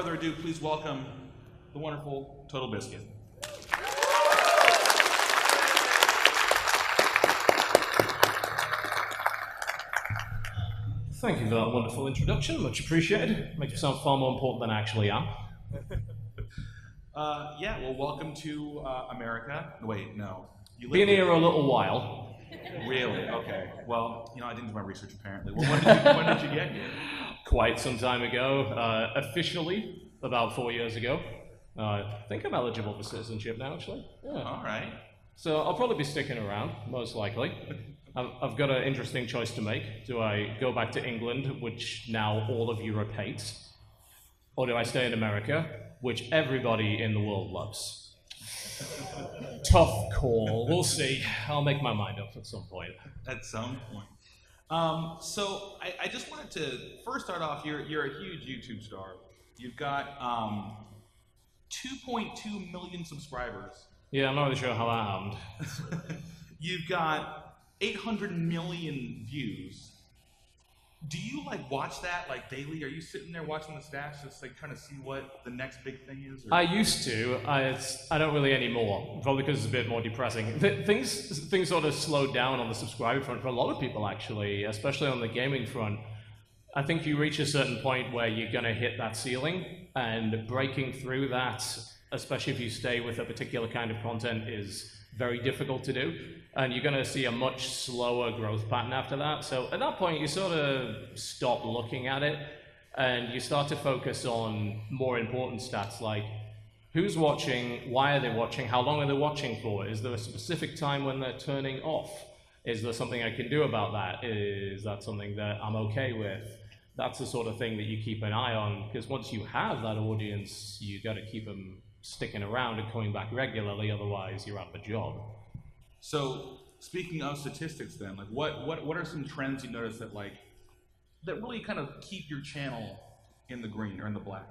Further ado, please welcome the wonderful TotalBiscuit. Thank you for that wonderful introduction, much appreciated. Makes me sound far more important than I actually am. Yeah, well, welcome to America. Wait, no. Been here a little while. Really? Okay. Well, I didn't do my research apparently. Well, when did you get here? Quite some time ago. Officially, about 4 years ago. I think I'm eligible for citizenship now, actually. Yeah. All right. So I'll probably be sticking around, most likely. I've got an interesting choice to make. Do I go back to England, which now all of Europe hates? Or do I stay in America, which everybody in the world loves? Tough call. We'll see. I'll make my mind up at some point. At some point. So I just wanted to first start off, you're a huge YouTube star. You've got 2.2 million subscribers. Yeah, I'm not really sure how that happened. You've got 800 million views. Do you watch that daily? Are you sitting there watching the stats, just trying to see what the next big thing is? Or? I used to. I don't really anymore. Probably because it's a bit more depressing. Things sort of slowed down on the subscriber front for a lot of people, actually, especially on the gaming front. I think you reach a certain point where you're going to hit that ceiling, and breaking through that, especially if you stay with a particular kind of content, is very difficult to do. And you're going to see a much slower growth pattern after that. So at that point, you sort of stop looking at it, and you start to focus on more important stats like who's watching, why are they watching, how long are they watching for, is there a specific time when they're turning off, is there something I can do about that, is that something that I'm okay with? That's the sort of thing that you keep an eye on, because once you have that audience, you got to keep them sticking around and coming back regularly, otherwise you're out of a job. So, speaking of statistics then, what are some trends you notice that that really kind of keep your channel in the green or in the black?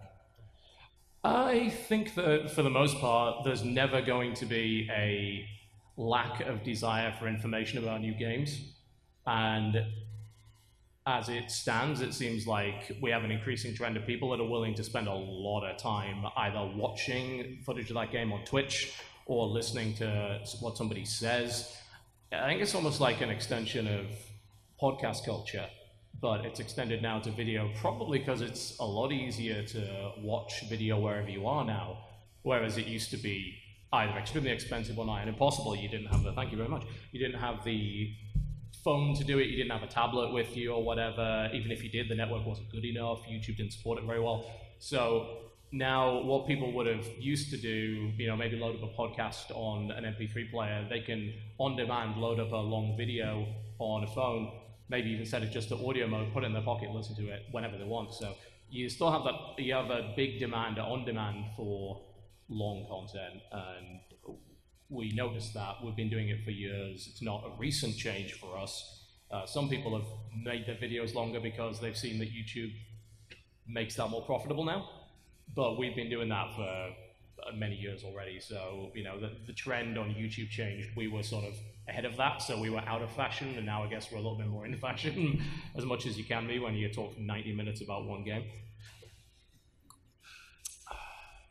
I think that for the most part, there's never going to be a lack of desire for information about new games. And as it stands, it seems like we have an increasing trend of people that are willing to spend a lot of time either watching footage of that game on Twitch or listening to what somebody says. I think it's almost like an extension of podcast culture, but it's extended now to video, probably because it's a lot easier to watch video wherever you are now, whereas it used to be either extremely expensive or nigh impossible. You didn't have the, thank you very much, you didn't have the phone to do it, you didn't have a tablet with you or whatever. Even if you did, the network wasn't good enough, YouTube didn't support it very well. So now what people would have used to do, maybe load up a podcast on an MP3 player, they can on demand load up a long video on a phone, maybe even set it just to audio mode, put it in their pocket, listen to it whenever they want. So you still have that, you have a big demand on demand for long content, and we noticed that. We've been doing it for years. It's not a recent change for us. Some people have made their videos longer because they've seen that YouTube makes that more profitable now. But we've been doing that for many years already. So, the trend on YouTube changed. We were sort of ahead of that, so we were out of fashion, and now I guess we're a little bit more in fashion, as much as you can be when you talk 90 minutes about one game.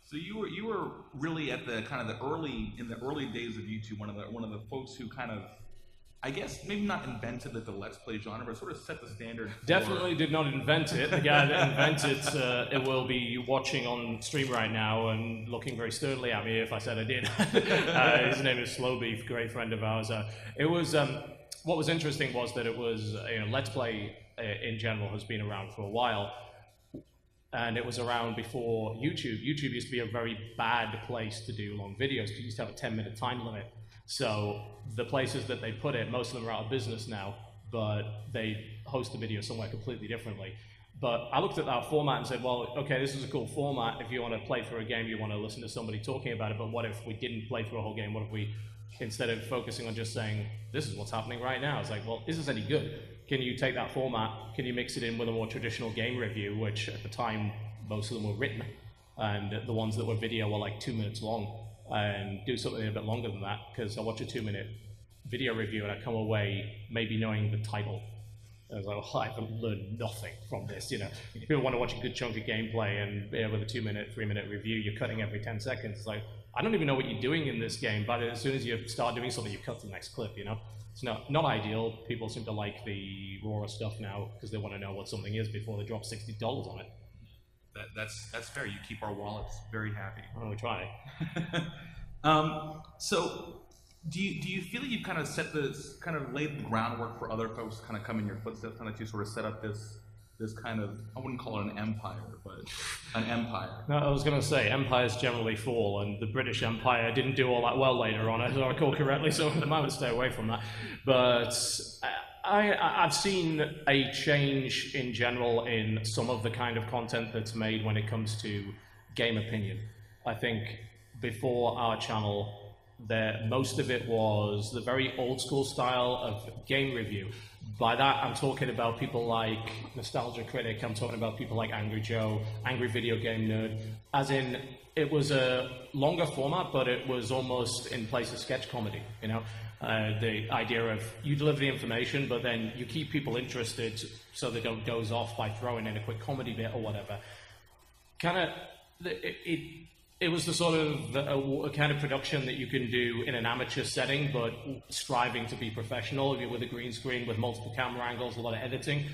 So you were really at the kind of the early days of YouTube, one of the folks who kind of, I guess, maybe not invented the Let's Play genre, but sort of set the standard. Definitely did not invent it. The guy that invented it will be watching on stream right now and looking very sternly at me if I said I did. His name is Slowbeef, great friend of ours. It was what was interesting was that it was Let's Play in general has been around for a while. And it was around before YouTube. YouTube used to be a very bad place to do long videos because you used to have a 10-minute time limit. So the places that they put it, most of them are out of business now, but they host the video somewhere completely differently. But I looked at that format and said, well, okay, this is a cool format. If you want to play through a game, you want to listen to somebody talking about it, but what if we didn't play through a whole game? What if we, instead of focusing on just saying, this is what's happening right now, it's like, well, is this any good? Can you take that format, can you mix it in with a more traditional game review, which at the time, most of them were written, and the ones that were video were like 2 minutes long, and do something a bit longer than that, because I watch a 2-minute video review and I come away maybe knowing the title I was like, well, I've learned nothing from this. If people want to watch a good chunk of gameplay and with a 2-minute, 3-minute review, you're cutting every 10 seconds. It's like, I don't even know what you're doing in this game, but as soon as you start doing something, you cut to the next clip, It's not ideal. People seem to like the raw stuff now because they want to know what something is before they drop $60 on it. That's fair. You keep our wallets very happy. Oh, we try. So, do you feel that you've kind of laid the groundwork for other folks to kind of come in your footsteps, and that you sort of set up this kind of, I wouldn't call it an empire, but an empire? No, I was going to say, empires generally fall, and the British Empire didn't do all that well later on, as I recall correctly, so I might stay away from that. But I've seen a change in general in some of the kind of content that's made when it comes to game opinion. I think before our channel, most of it was the very old school style of game review. By that, I'm talking about people like Nostalgia Critic, I'm talking about people like Angry Joe, Angry Video Game Nerd, as in, it was a longer format, but it was almost in place of sketch comedy, The idea of you deliver the information, but then you keep people interested so they don't doze off by throwing in a quick comedy bit or whatever. It was the sort of a kind of production that you can do in an amateur setting, but striving to be professional with a green screen, with multiple camera angles, a lot of editing.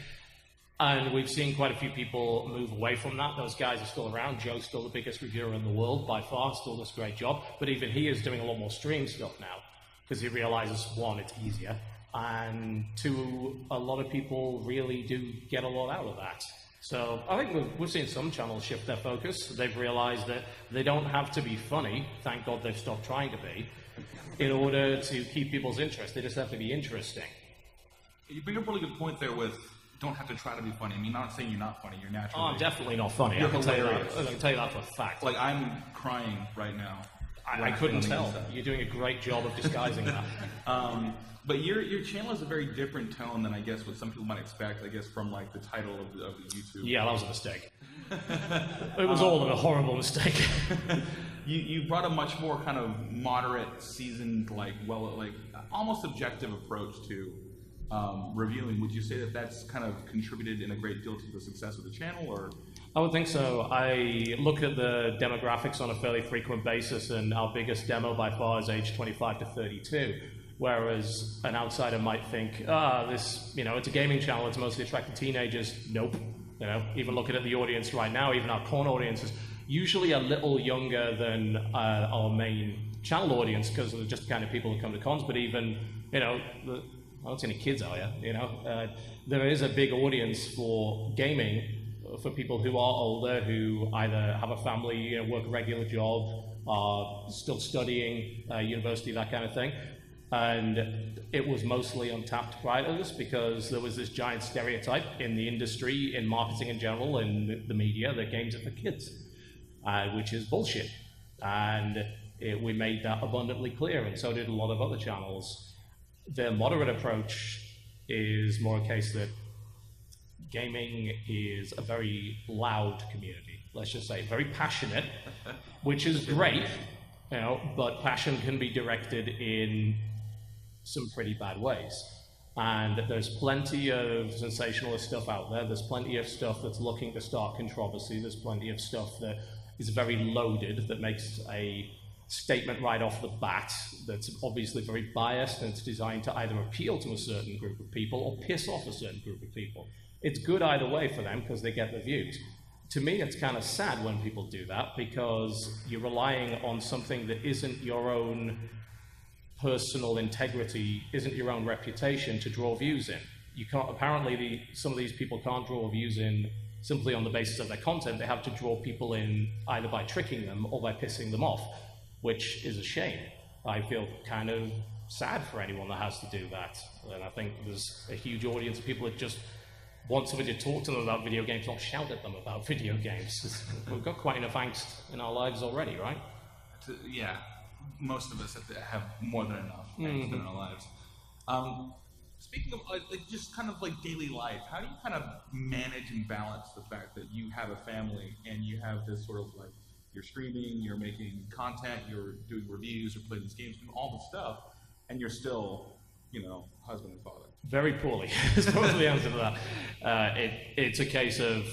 And we've seen quite a few people move away from that. Those guys are still around. Joe's still the biggest reviewer in the world by far, still does a great job. But even he is doing a lot more stream stuff now, because he realizes, one, it's easier, and two, a lot of people really do get a lot out of that. So I think we've seen some channels shift their focus. They've realized that they don't have to be funny, thank God they've stopped trying to be, in order to keep people's interest. They just have to be interesting. You bring up a really good point there with don't have to try to be funny. I mean, not saying you're not funny, you're naturally. Oh, I'm definitely not funny. You're I can tell you that for a fact. Like, I'm crying right now. I couldn't tell. You're doing a great job of disguising that. But your channel has a very different tone than I guess what some people might expect, I guess, from like the title of the YouTube. Yeah, that was a mistake. It was all a horrible mistake. You brought a much more kind of moderate, seasoned, almost objective approach to reviewing. Would you say that that's kind of contributed in a great deal to the success of the channel, or? I would think so. I look at the demographics on a fairly frequent basis, and our biggest demo by far is age 25 to 32. Whereas an outsider might think, this, it's a gaming channel, it's mostly attracting teenagers. Nope. Even looking at the audience right now, even our porn audience is usually a little younger than our main channel audience, because they're just the kind of people who come to cons. But even, I don't see any kids out here, there is a big audience for gaming for people who are older, who either have a family, work a regular job, are still studying, university, that kind of thing. And it was mostly untapped prior to this because there was this giant stereotype in the industry, in marketing in general, in the media, that games are for kids, which is bullshit. And we made that abundantly clear, and so did a lot of other channels. The moderate approach is more a case that gaming is a very loud community, let's just say, very passionate, which is great, but passion can be directed in some pretty bad ways. And there's plenty of sensationalist stuff out there. There's plenty of stuff that's looking to start controversy. There's plenty of stuff that is very loaded, that makes a statement right off the bat that's obviously very biased, and it's designed to either appeal to a certain group of people or piss off a certain group of people. It's good either way for them because they get the views. To me, it's kind of sad when people do that, because you're relying on something that isn't your own personal integrity, isn't your own reputation, to draw views in. You can't, apparently some of these people can't draw views in simply on the basis of their content. They have to draw people in either by tricking them or by pissing them off, which is a shame. I feel kind of sad for anyone that has to do that. And I think there's a huge audience of people that just want somebody to talk to them about video games, not shout at them about video games. We've got quite enough angst in our lives already, right? Yeah. Most of us have more than enough angst in our lives. Speaking of just kind of like daily life, how do you kind of manage and balance the fact that you have a family and you have this sort of like, you're streaming, you're making content, you're doing reviews, you're playing these games, doing all this stuff, and you're still husband and father? Very poorly is probably the answer to that. It's a case of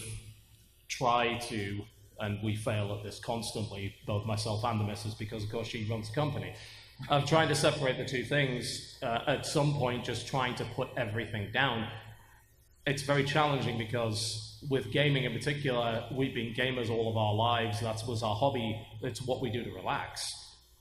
try to, and we fail at this constantly, both myself and the missus, because of course she runs the company, of trying to separate the two things. At some point, just trying to put everything down. It's very challenging because with gaming in particular, we've been gamers all of our lives. That was our hobby. It's what we do to relax.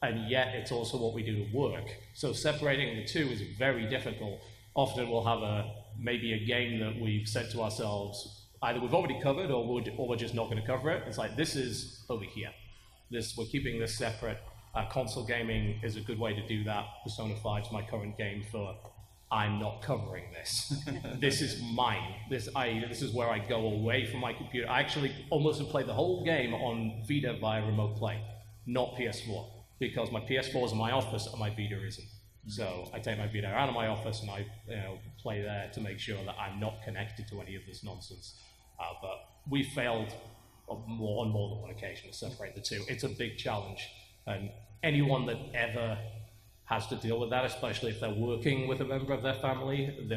And yet it's also what we do to work. So separating the two is very difficult. Often we'll have maybe a game that we've said to ourselves, either we've already covered or we're just not going to cover it. It's like, this is over here. We're keeping this separate. Console gaming is a good way to do that. Persona 5 is my current game for I'm not covering this. This is mine. This is where I go away from my computer. I actually almost have played the whole game on Vita via remote play, not PS4, because my PS4 is in my office and my Vita isn't. So I take my Vita out of my office and I play there to make sure that I'm not connected to any of this nonsense. But we failed on more than one occasion to separate the two. It's a big challenge. And anyone that ever has to deal with that, especially if they're working with a member of their family,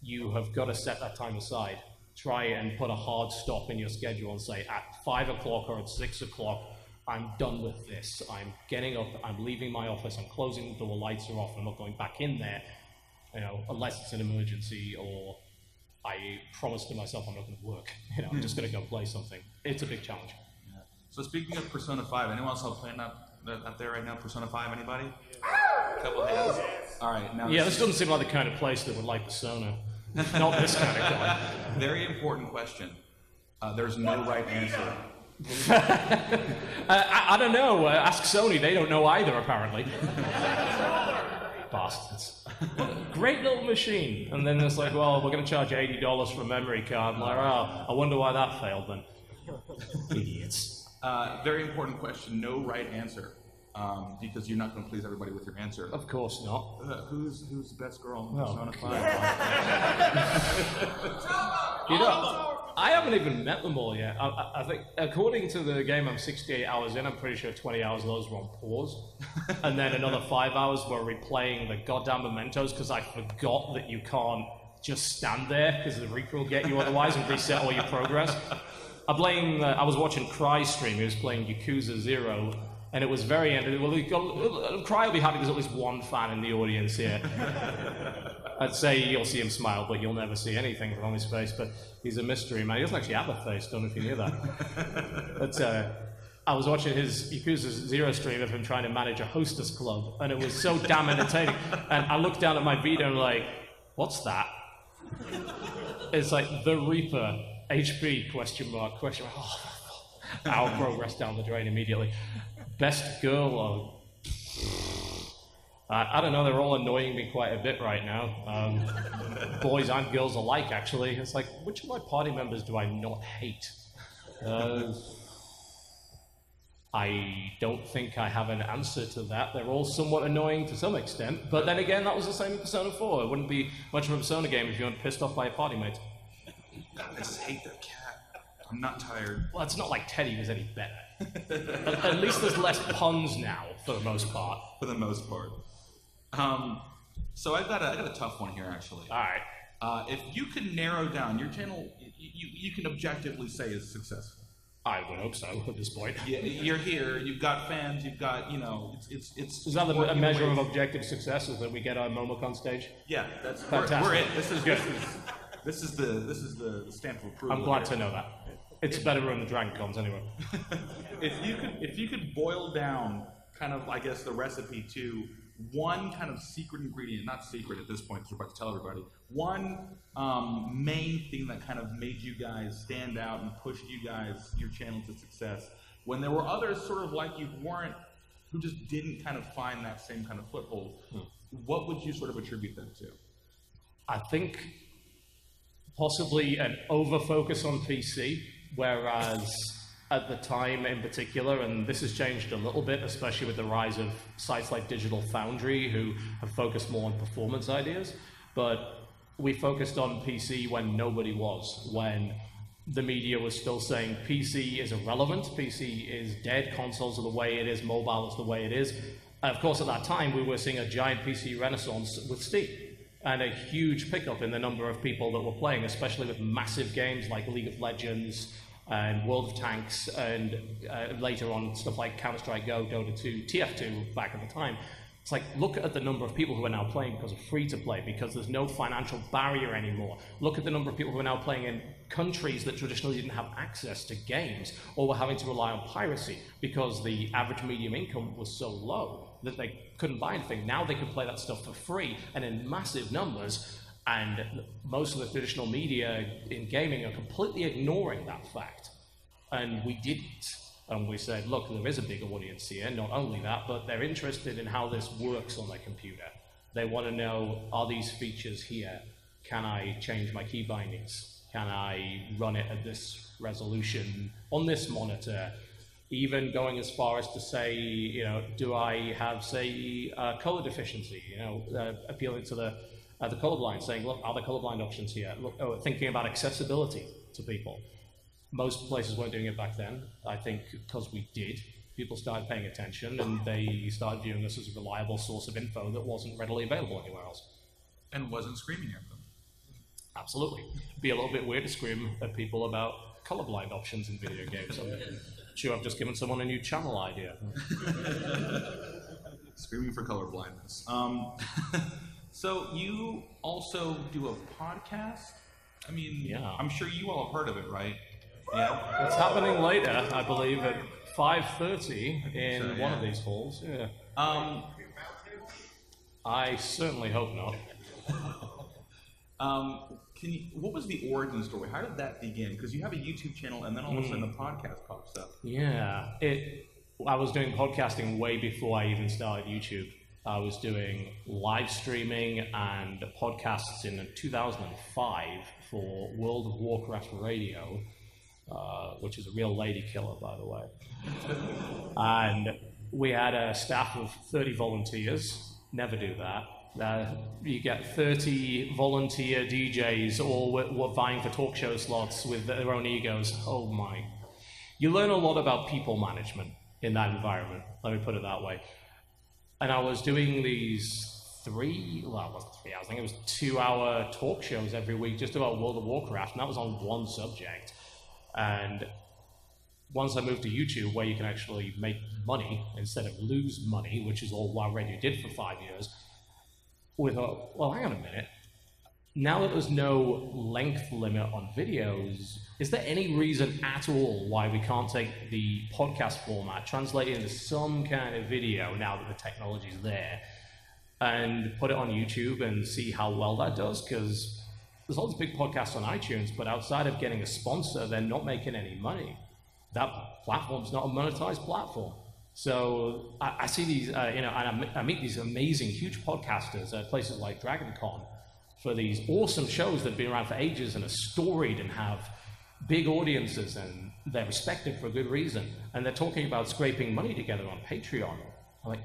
you have got to set that time aside. Try and put a hard stop in your schedule and say, at 5 o'clock or at 6 o'clock, I'm done with this. I'm getting up, I'm leaving my office, I'm closing the door, lights are off, I'm not going back in there, unless it's an emergency or I promise to myself I'm not going to work. I'm just going to go play something. It's a big challenge. Yeah. So speaking of Persona 5, anyone else playing up there right now? Persona 5, anybody? A couple hands. All right. Now this doesn't seem like the kind of place that would like Persona. Not this kind of guy. Very important question. There's no right answer. I don't know. Ask Sony. They don't know either, apparently. Bastards. Great little machine. And then it's like, well, we're going to charge $80 for a memory card. I'm like, oh, I wonder why that failed then. Idiots. Very important question. No right answer. Because you're not going to please everybody with your answer. Of course not. Who's the best girl in Persona 5? I haven't even met them all yet. I think, according to the game, I'm 68 hours in. I'm pretty sure 20 hours of those were on pause. And then another 5 hours were replaying the goddamn mementos because I forgot that you can't just stand there because the Reaper will get you otherwise and reset all your progress. I was watching Cry's stream. He was playing Yakuza 0. And it was very Cry will be happy there's at least one fan in the audience here. I'd say you'll see him smile, but you'll never see anything from his face. But he's a mystery man. He doesn't actually have a face. Don't know if you knew that. But I was watching his Yakuza 0 stream of him trying to manage a hostess club, and it was so damn entertaining. And I looked down at my Vita and I'm like, what's that? It's like the Reaper, HP, question mark. Oh, our progress down the drain immediately. Best girl, I don't know, they're all annoying me quite a bit right now. Boys and girls alike, actually. It's like, which of my party members do I not hate? I don't think I have an answer to that. They're all somewhat annoying to some extent, but then again, that was the same in Persona 4. It wouldn't be much of a Persona game if you weren't pissed off by a party mate. I just hate their cat. I'm not tired. Well, it's not like Teddy was any better. At least there's less puns now, for the most part. For the most part. So I got a tough one here, actually. All right. If you could narrow down your channel, you can objectively say is successful. I would hope so at this point. Yeah, you're here. You've got fans. You've got it's. Is that a measure of objective success? Is that we get our MomoCon stage? Yeah, that's fantastic. We're it. This is good. This is the stamp of approval. I'm glad to know that. It's better than the Dragon Cons anyway. If you could boil down kind of, I guess, the recipe to one kind of secret ingredient, not secret at this point because we're about to tell everybody, one main thing that kind of made you guys stand out and pushed your channel to success, when there were others sort of like you who just didn't kind of find that same kind of foothold, what would you sort of attribute that to? I think possibly an over-focus on PC. Whereas at the time in particular, and this has changed a little bit, especially with the rise of sites like Digital Foundry, who have focused more on performance ideas, but we focused on PC when nobody was, when the media was still saying PC is irrelevant, PC is dead, consoles are the way it is, mobile is the way it is, Of course, at that time, we were seeing a giant PC renaissance with Steam, and a huge pickup in the number of people that were playing, especially with massive games like League of Legends and World of Tanks, and later on stuff like Counter-Strike Go, Dota 2, TF2 back at the time. It's like, look at the number of people who are now playing because of free-to-play, because there's no financial barrier anymore. Look at the number of people who are now playing in countries that traditionally didn't have access to games, or were having to rely on piracy because the average medium income was so low that they couldn't buy anything. Now they can play that stuff for free and in massive numbers, and most of the traditional media in gaming are completely ignoring that fact. And we didn't. And we said, look, there is a big audience here. Not only that, but they're interested in how this works on their computer. They want to know, are these features here? Can I change my key bindings? Can I run it at this resolution on this monitor? Even going as far as to say, you know, do I have, say, color deficiency? You know, appealing to the colorblind, saying, look, are there colorblind options here? Look, thinking about accessibility to people. Most places weren't doing it back then. I think because we did, people started paying attention, and they started viewing us as a reliable source of info that wasn't readily available anywhere else. And wasn't screaming at them. Absolutely. It'd be a little bit weird to scream at people about colorblind options in video games. I'm sure I've just given someone a new channel idea. Screaming for colorblindness. So you also do a podcast? I mean, yeah. I'm sure you all have heard of it, right? Yeah. It's happening later, I believe, at 5:30 in one of these halls. Yeah. I certainly hope not. What was the origin story? How did that begin? Because you have a YouTube channel, and then all of a sudden the podcast pops up. Yeah. I was doing podcasting way before I even started YouTube. I was doing live streaming and podcasts in 2005 for World of Warcraft Radio, which is a real lady killer, by the way. And we had a staff of 30 volunteers. Never do that. You get 30 volunteer DJs all were vying for talk show slots with their own egos. Oh my. You learn a lot about people management in that environment, let me put it that way. And I was doing these it wasn't 3 hours, I think it was 2-hour talk shows every week just about World of Warcraft, and that was on one subject. And once I moved to YouTube, where you can actually make money instead of lose money, which is all WoW Radio did for 5 years, we thought, well, hang on a minute. Now that there's no length limit on videos, is there any reason at all why we can't take the podcast format, translate it into some kind of video now that the technology's there, and put it on YouTube and see how well that does? Because there's all these big podcasts on iTunes, but outside of getting a sponsor, they're not making any money. That platform's not a monetized platform. So I see these, and I meet these amazing, huge podcasters at places like DragonCon for these awesome shows that have been around for ages and are storied and have big audiences, and they're respected for a good reason. And they're talking about scraping money together on Patreon. I'm like,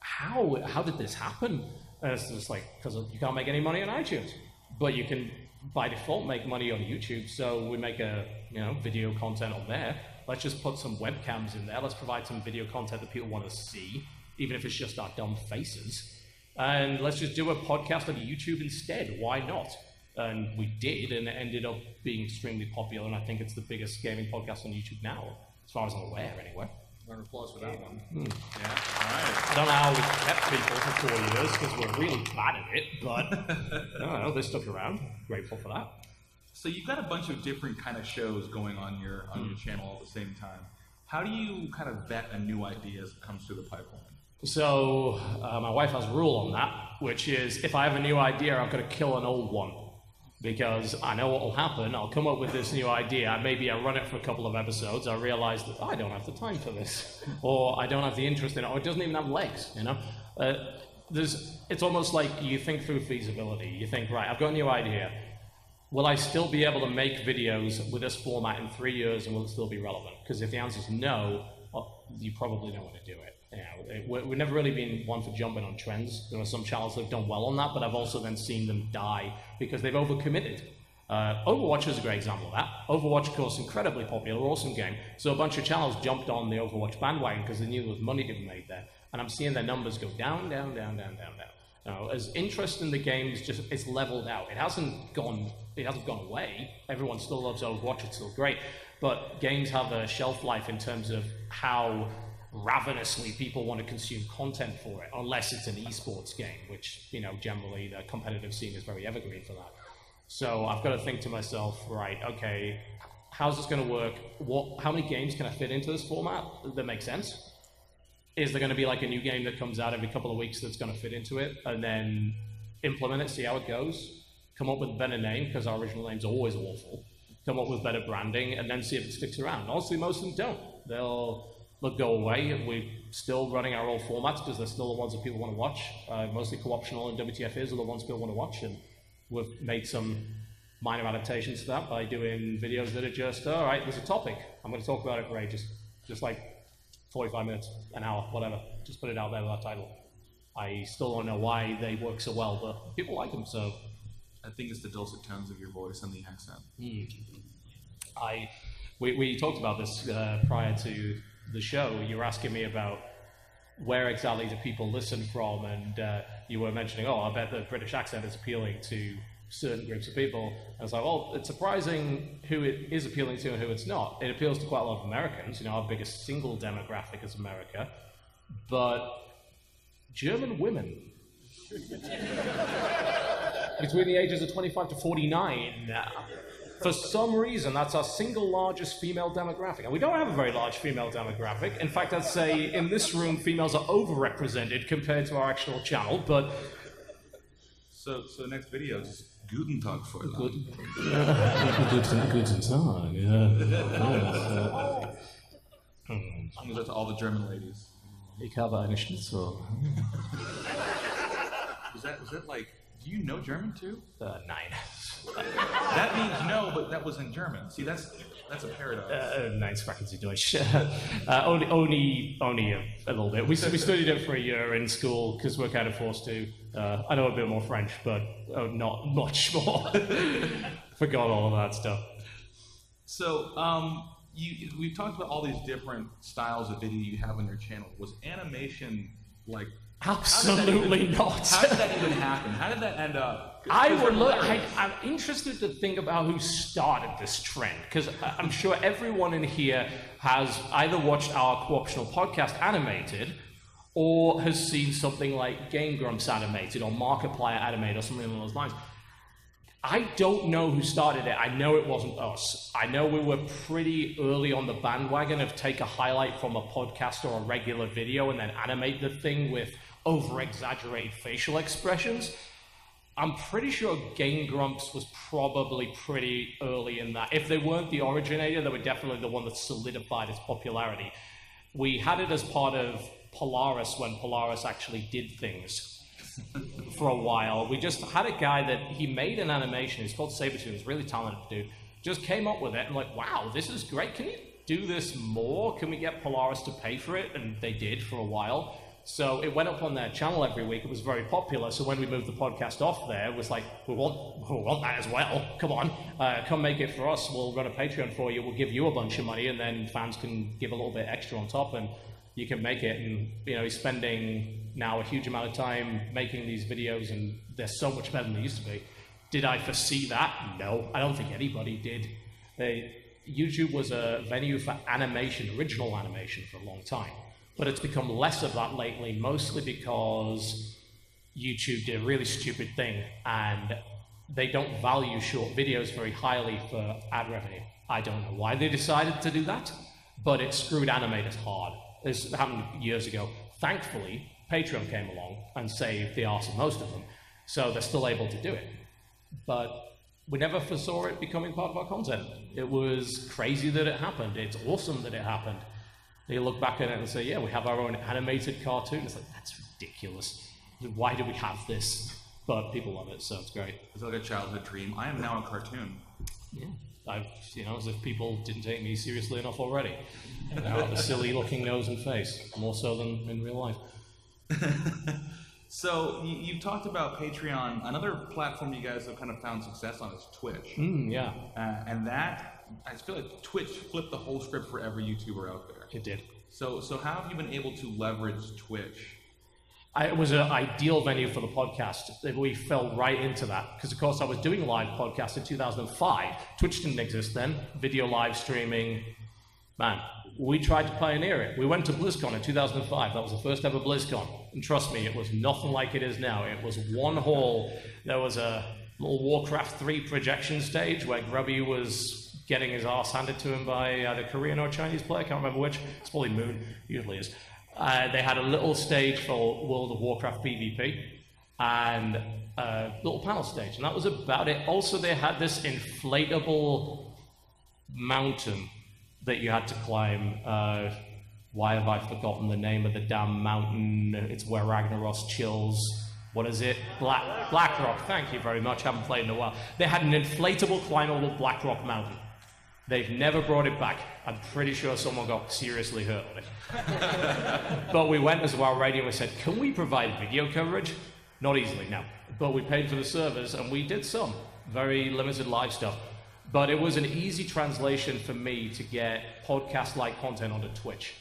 how did this happen? And it's just like, because you can't make any money on iTunes, but you can by default make money on YouTube. So we make video content on there. Let's just put some webcams in there. Let's provide some video content that people want to see, even if it's just our dumb faces. And let's just do a podcast on YouTube instead. Why not? And we did, and it ended up being extremely popular. And I think it's the biggest gaming podcast on YouTube now, as far as I'm aware, anyway. Round of applause for that one. Yeah, all right. I don't know how we kept people for 4 years because we're really bad at it, but I don't know, they stuck around. Grateful for that. So you've got a bunch of different kind of shows going on your channel at the same time. How do you kind of vet a new idea as it comes through the pipeline? So my wife has a rule on that, which is if I have a new idea, I'm going to kill an old one. Because I know what will happen. I'll come up with this new idea. Maybe I run it for a couple of episodes. I realize that I don't have the time for this, or I don't have the interest in it, or it doesn't even have legs. It's almost like you think through feasibility. You think, right, I've got a new idea. Will I still be able to make videos with this format in 3 years, and will it still be relevant? Because if the answer is no, well, you probably don't want to do it. We've never really been one for jumping on trends. There are some channels that have done well on that, but I've also then seen them die because they've overcommitted. Overwatch is a great example of that. Overwatch, of course, incredibly popular, awesome game. So a bunch of channels jumped on the Overwatch bandwagon because they knew there was money to be made there. and I'm seeing their numbers go down, down, down, down, down, down. Now, as interest in the games it's leveled out. It hasn't gone away. Everyone still loves Overwatch, it's still great. But games have a shelf life in terms of how ravenously people want to consume content for it, unless it's an esports game, which, you know, generally the competitive scene is very evergreen for that. So I've got to think to myself, right, okay, how's this going to work? How many games can I fit into this format that makes sense? Is there going to be like a new game that comes out every couple of weeks that's going to fit into it, and then implement it, see how it goes, come up with a better name, because our original name's always awful, come up with better branding, and then see if it sticks around. Honestly, most of them don't. They'll go away. We're still running our old formats because they're still the ones that people want to watch. Mostly co-optional and WTF are the ones people want to watch, and we've made some minor adaptations to that by doing videos that are just, all right, there's a topic, I'm going to talk about it for ages, just like 45 minutes, an hour, whatever. Just put it out there with that title. I still don't know why they work so well, but people like them, so. I think it's the dulcet tones of your voice and the accent. We talked about this prior to the show. You were asking me about where exactly do people listen from, and you were mentioning, oh, I bet the British accent is appealing to certain groups of people. I was like, well, it's surprising who it is appealing to and who it's not. It appeals to quite a lot of Americans. You know, our biggest single demographic is America, but German women between the ages of 25 to 49, for some reason, that's our single largest female demographic. And we don't have a very large female demographic. In fact, I'd say in this room, females are overrepresented compared to our actual channel, but... So next video is Guten Tag for you. Guten Tag, yeah. I'm going to all the German ladies. Ich habe eine Schnitzel. Was that like, do you know German too? Nein. That means no, but that was in German. See, that's a paradox. Nein, sprechen Sie Deutsch. Only a little bit. We studied it for a year in school because we're kind of forced to. I know a bit more French, but not much more. Forgot all of that stuff. So, we've talked about all these different styles of video you have on your channel. Was animation like? Absolutely not. How did that even happen? How did that end up? I'm interested to think about who started this trend, because I'm sure everyone in here has either watched our co-optional podcast animated, or has seen something like Game Grumps animated, or Markiplier animated, or something along those lines. I don't know who started it. I know it wasn't us. I know we were pretty early on the bandwagon of take a highlight from a podcast or a regular video and then animate the thing with over-exaggerated facial expressions. I'm pretty sure Game Grumps was probably pretty early in that. If they weren't the originator, they were definitely the one that solidified its popularity. We had it as part of Polaris when Polaris actually did things for a while. We just had a guy that he made an animation. He's called Sabertooth. He's a really talented dude. Just came up with it and like, wow, this is great. Can you do this more? Can we get Polaris to pay for it? And they did for a while. So it went up on their channel every week. It was very popular. So when we moved the podcast off there, it was like, we want that as well. Come on, come make it for us. We'll run a Patreon for you. We'll give you a bunch of money, and then fans can give a little bit extra on top, and you can make it. And you know, he's spending now a huge amount of time making these videos, and they're so much better than they used to be. Did I foresee that? No, I don't think anybody did. YouTube was a venue for animation, original animation, for a long time. But it's become less of that lately, mostly because YouTube did a really stupid thing, and they don't value short videos very highly for ad revenue. I don't know why they decided to do that, but it screwed animators hard. This happened years ago. Thankfully, Patreon came along and saved the arse of most of them, so they're still able to do it. But we never foresaw it becoming part of our content. It was crazy that it happened. It's awesome that it happened. You look back at it and say, yeah, we have our own animated cartoon. It's like, that's ridiculous. Why do we have this? But people love it, so it's great. It's like a childhood dream. I am now a cartoon. Yeah. As if people didn't take me seriously enough already. Now I have a silly looking nose and face, more so than in real life. So you talked about Patreon. Another platform you guys have kind of found success on is Twitch. Yeah. And that, I feel like Twitch flipped the whole script for every YouTuber out there. It did. So how have you been able to leverage Twitch? It was an ideal venue for the podcast. We fell right into that because, of course, I was doing a live podcast in 2005. Twitch didn't exist then. Video live streaming, man. We tried to pioneer it. We went to BlizzCon in 2005. That was the first ever BlizzCon. And trust me, it was nothing like it is now. It was one hall. There was a little Warcraft 3 projection stage where Grubby was getting his ass handed to him by either Korean or Chinese player. I can't remember which. It's probably Moon. Usually is. They had a little stage for World of Warcraft PvP and a little panel stage. And that was about it. Also, they had this inflatable mountain that you had to climb. Why have I forgotten the name of the damn mountain? It's where Ragnaros chills. What is it? Blackrock. Thank you very much. Haven't played in a while. They had an inflatable climbable Blackrock mountain. They've never brought it back. I'm pretty sure someone got seriously hurt on it. But we went as WoW Radio and we said, can we provide video coverage? Not easily, no. But we paid for the servers and we did some very limited live stuff. But it was an easy translation for me to get podcast-like content onto Twitch.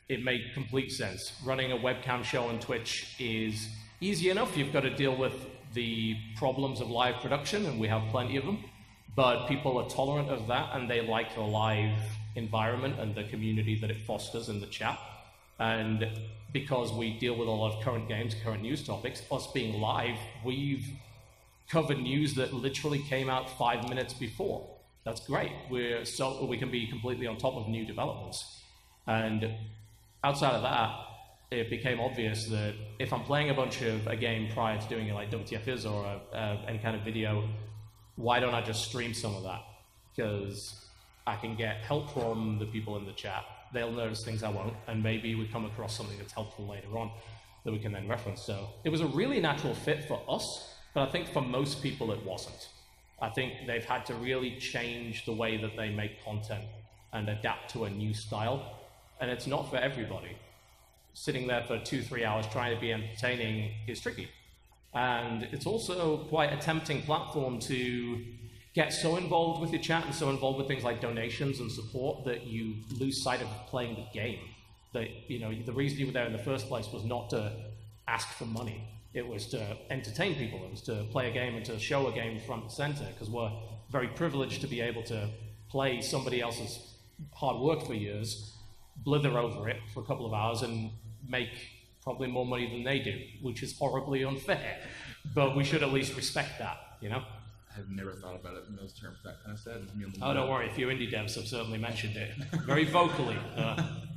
It made complete sense. Running a webcam show on Twitch is easy enough. You've got to deal with the problems of live production, and we have plenty of them. But people are tolerant of that, and they like the live environment and the community that it fosters in the chat. And because we deal with a lot of current games, current news topics, us being live, we've covered news that literally came out 5 minutes before. That's great. We can be completely on top of new developments. And outside of that, it became obvious that if I'm playing a game prior to doing it like WTF is or any kind of video, why don't I just stream some of that? Because I can get help from the people in the chat. They'll notice things I won't, and maybe we come across something that's helpful later on that we can then reference. So it was a really natural fit for us, but I think for most people it wasn't. I think they've had to really change the way that they make content and adapt to a new style, and it's not for everybody. Sitting there for 2-3 hours trying to be entertaining is tricky. And it's also quite a tempting platform to get so involved with your chat and so involved with things like donations and support that you lose sight of playing the game. That, you know, the reason you were there in the first place was not to ask for money. It was to entertain people. It was to play a game and to show a game front and center, because we're very privileged to be able to play somebody else's hard work for years, blither over it for a couple of hours and make probably more money than they do, which is horribly unfair. But we should at least respect that, you know? I've never thought about it in those terms. That kind of said. Oh, don't worry. A few indie devs have certainly mentioned it very vocally.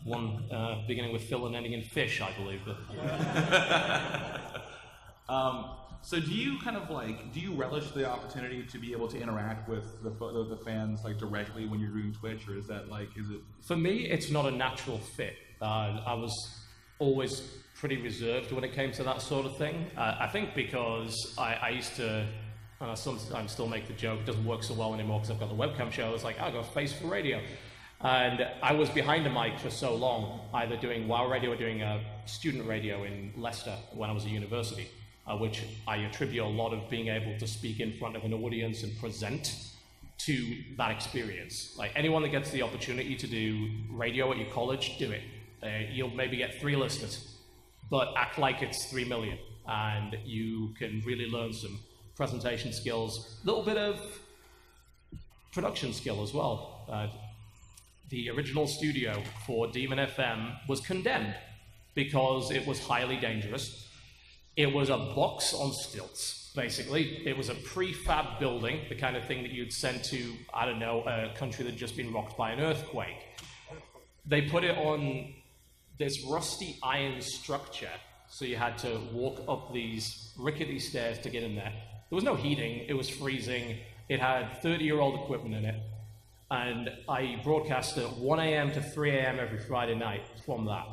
One beginning with Phil and ending in fish, I believe. So do you do you relish the opportunity to be able to interact with the fans like directly when you're doing Twitch, or is it? For me, it's not a natural fit. I was always pretty reserved when it came to that sort of thing. I think because I used to, and I sometimes still make the joke, it doesn't work so well anymore because I've got the webcam show. It's like, I'll go face for radio. And I was behind a mic for so long, either doing WoW radio or doing student radio in Leicester when I was at university, which I attribute a lot of being able to speak in front of an audience and present to that experience. Like, anyone that gets the opportunity to do radio at your college, do it. You'll maybe get 3 listeners, but act like it's 3 million, and you can really learn some presentation skills, a little bit of production skill as well. The original studio for Demon FM was condemned because it was highly dangerous. It was a box on stilts, basically. It was a prefab building, the kind of thing that you'd send to, I don't know, a country that had just been rocked by an earthquake. They put it on this rusty iron structure, so you had to walk up these rickety stairs to get in there. There was no heating, it was freezing, it had 30-year-old equipment in it, and I broadcast at 1 a.m. to 3 a.m. every Friday night from that.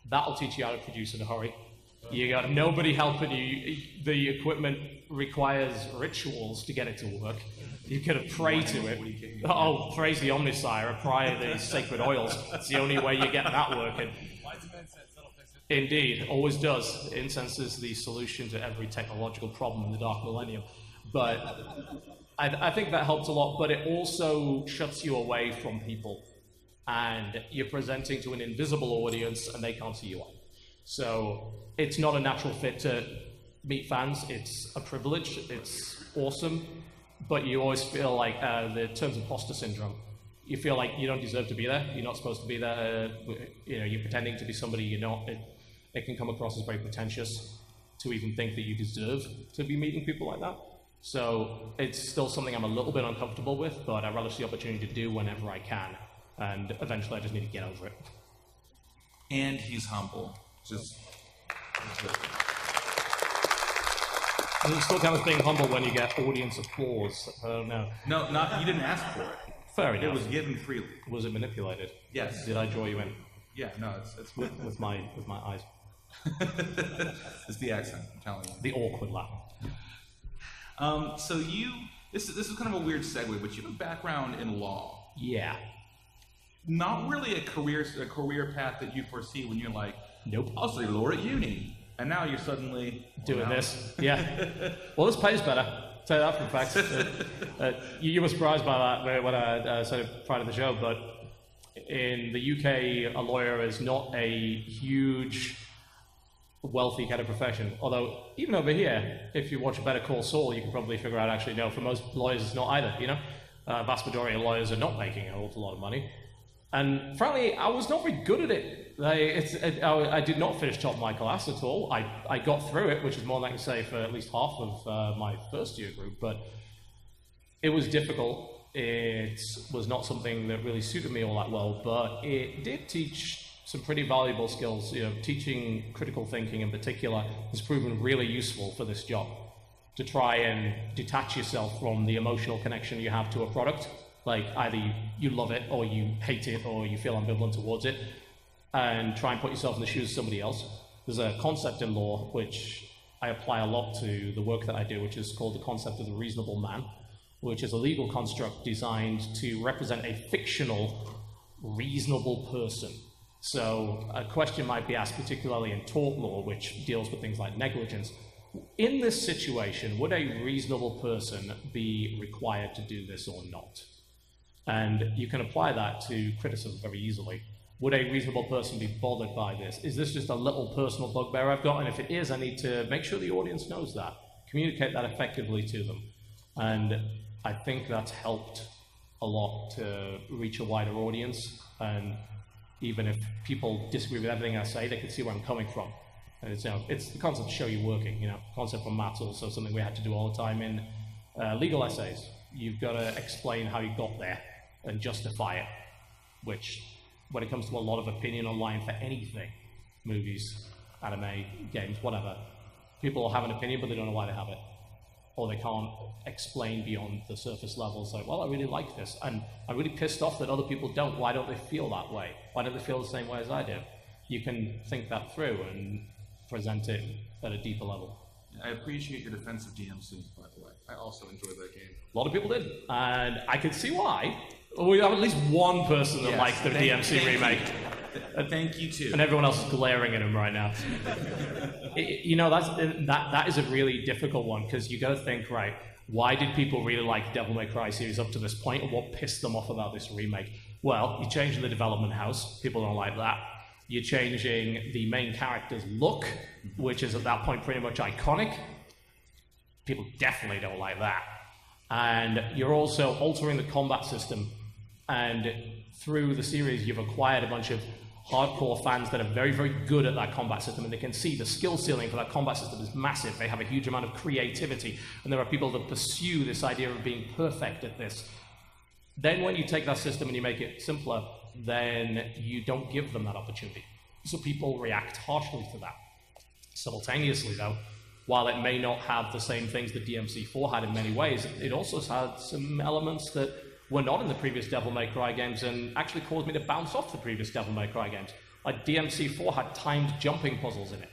That'll teach you how to produce in a hurry. You got nobody helping you. The equipment requires rituals to get it to work. You could have prayed to it. Oh, praise the Omnisire, apply the sacred oils. It's the only way you get that working. Indeed, always does. Incense is the solution to every technological problem in the Dark Millennium. But I think that helps a lot, but it also shuts you away from people. and you're presenting to an invisible audience and they can't see you on. So it's not a natural fit to meet fans. It's a privilege. It's awesome. But you always feel like the terms of imposter syndrome. You feel like you don't deserve to be there. You're not supposed to be there. You're pretending to be somebody you're not. It can come across as very pretentious to even think that you deserve to be meeting people like that. So it's still something I'm a little bit uncomfortable with, but I relish the opportunity to do whenever I can. And eventually I just need to get over it. And he's humble. Just... It still counts being humble when you get audience applause. No. No, not you didn't ask for it. Fair enough. It was given freely. Was it manipulated? Yes. Did I draw you in? Yeah, no, it's with my eyes. It's the accent, I'm telling you. The awkward laugh. So this is kind of a weird segue, but you have a background in law. Yeah. Not really a career path that you foresee when you're like, nope, I'll study law at uni. And now you're suddenly doing this. Yeah. Well, this pays better. I'll tell you that for a fact. You were surprised by that when I said it prior to the show, but in the UK, a lawyer is not a huge, wealthy kind of profession. Although, even over here, if you watch Better Call Saul, you can probably figure out, actually, no, for most lawyers, it's not either, you know? Vast majority of lawyers are not making an awful lot of money. And frankly, I was not very good at it. I did not finish top of my class at all. I got through it, which is more than I can say for at least half of my first year group, but it was difficult. It was not something that really suited me all that well, but it did teach some pretty valuable skills. You know, teaching critical thinking in particular has proven really useful for this job, to try and detach yourself from the emotional connection you have to a product. Like either you love it or you hate it or you feel ambivalent towards it, and try and put yourself in the shoes of somebody else. There's a concept in law which I apply a lot to the work that I do, which is called the concept of the reasonable man, which is a legal construct designed to represent a fictional, reasonable person. So a question might be asked, particularly in tort law, which deals with things like negligence. In this situation, would a reasonable person be required to do this or not? And you can apply that to criticism very easily. Would a reasonable person be bothered by this? Is this just a little personal bugbear I've got? And if it is, I need to make sure the audience knows that, communicate that effectively to them. And I think that's helped a lot to reach a wider audience. And even if people disagree with everything I say, they can see where I'm coming from. And it's, you know, it's the concept of show you working. You know, concept from Matt's also something we had to do all the time in legal essays. You've got to explain how you got there and justify it, which, when it comes to a lot of opinion online for anything, movies, anime, games, whatever, people will have an opinion, but they don't know why they have it. Or they can't explain beyond the surface level. It's like, well, I really like this, and I'm really pissed off that other people don't. Why don't they feel that way? Why don't they feel the same way as I do? You can think that through and present it at a deeper level. I appreciate your defense of DMC, by the way. I also enjoyed that game. A lot of people did, and I can see why. We have at least one person that likes the DMC remake. Thank you too. And everyone else is glaring at him right now. You know, that is a really difficult one, because you got to think, right, why did people really like Devil May Cry series up to this point, and what pissed them off about this remake? Well, you're changing the development house. People don't like that. You're changing the main character's look, which is at that point pretty much iconic. People definitely don't like that. And you're also altering the combat system. And through the series, you've acquired a bunch of hardcore fans that are very, very good at that combat system, and they can see the skill ceiling for that combat system is massive. They have a huge amount of creativity, and there are people that pursue this idea of being perfect at this. Then when you take that system and you make it simpler, then you don't give them that opportunity. So people react harshly to that. Simultaneously, though, while it may not have the same things that DMC4 had in many ways, it also had some elements that were not in the previous Devil May Cry games and actually caused me to bounce off the previous Devil May Cry games. Like DMC4 had timed jumping puzzles in it.